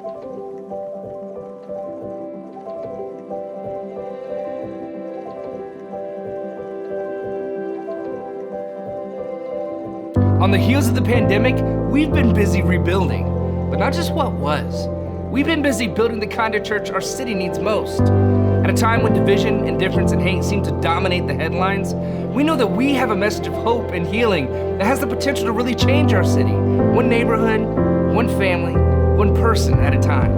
On the heels of the pandemic, we've been busy rebuilding, but not just what was. We've been busy building the kind of church our city needs most. At a time when division, indifference, and hate seem to dominate the headlines, we know that we have a message of hope and healing that has the potential to really change our city, one neighborhood, one family, one person at a time.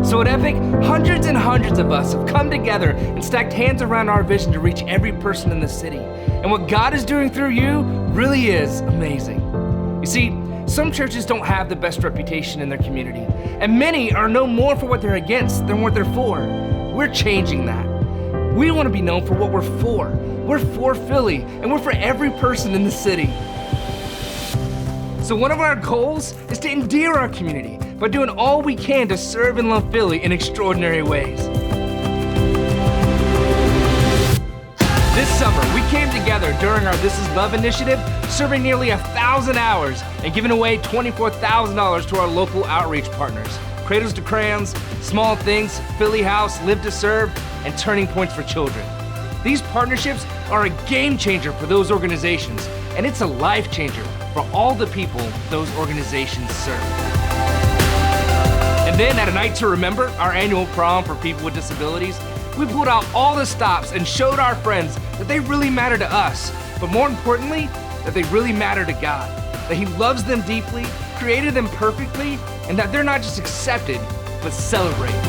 So at Epic, hundreds and hundreds of us have come together and stacked hands around our vision to reach every person in the city. And what God is doing through you really is amazing. You see, some churches don't have the best reputation in their community, and many are known more for what they're against than what they're for. We're changing that. We want to be known for what we're for. We're for Philly, and we're for every person in the city. So one of our goals is to endear our community by doing all we can to serve and love Philly in extraordinary ways. This summer, we came together during our This Is Love initiative, serving nearly 1,000 hours and giving away $24,000 to our local outreach partners. Cradles to Crayons, Small Things, Philly House, Live to Serve, and Turning Points for Children. These partnerships are a game changer for those organizations, and it's a life changer for all the people those organizations serve. And then at A Night to Remember, our annual prom for people with disabilities, we pulled out all the stops and showed our friends that they really matter to us, but more importantly, that they really matter to God, that He loves them deeply, created them perfectly, and that they're not just accepted, but celebrated.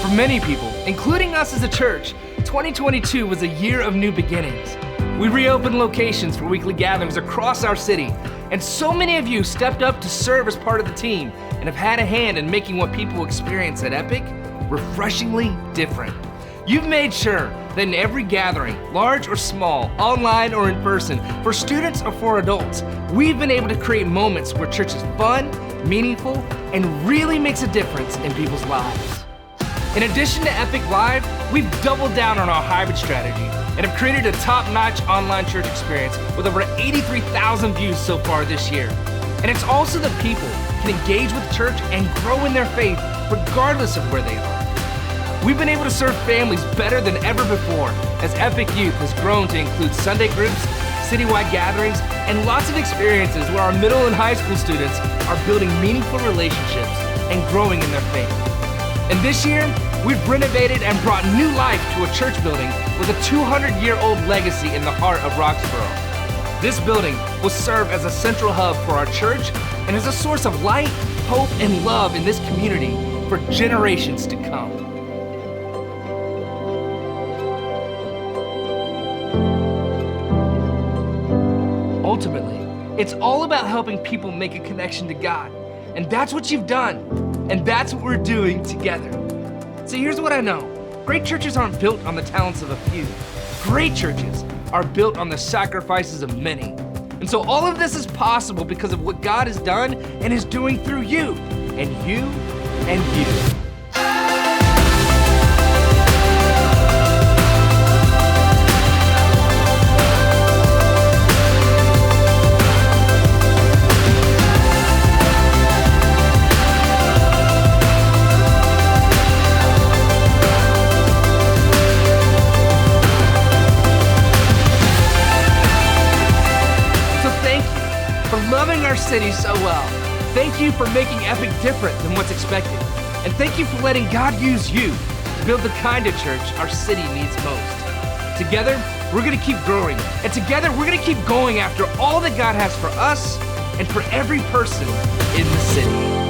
For many people, including us as a church, 2022 was a year of new beginnings. We reopened locations for weekly gatherings across our city, and so many of you stepped up to serve as part of the team and have had a hand in making what people experience at Epic refreshingly different. You've made sure that in every gathering, large or small, online or in person, for students or for adults, we've been able to create moments where church is fun, meaningful, and really makes a difference in people's lives. In addition to Epic Live, we've doubled down on our hybrid strategy and have created a top-notch online church experience with over 83,000 views so far this year. And it's also that people can engage with church and grow in their faith regardless of where they are. We've been able to serve families better than ever before as Epic Youth has grown to include Sunday groups, citywide gatherings, and lots of experiences where our middle and high school students are building meaningful relationships and growing in their faith. And this year, we've renovated and brought new life to a church building with a 200-year-old legacy in the heart of Roxborough. This building will serve as a central hub for our church and as a source of light, hope, and love in this community for generations to come. Ultimately, it's all about helping people make a connection to God. And that's what you've done. And that's what we're doing together. So here's what I know. Great churches aren't built on the talents of a few. Great churches are built on the sacrifices of many. And so all of this is possible because of what God has done and is doing through you, and you, and you. Loving our city so well. Thank you for making Epic different than what's expected. And thank you for letting God use you to build the kind of church our city needs most. Together, we're gonna keep growing. And together, we're gonna keep going after all that God has for us and for every person in the city.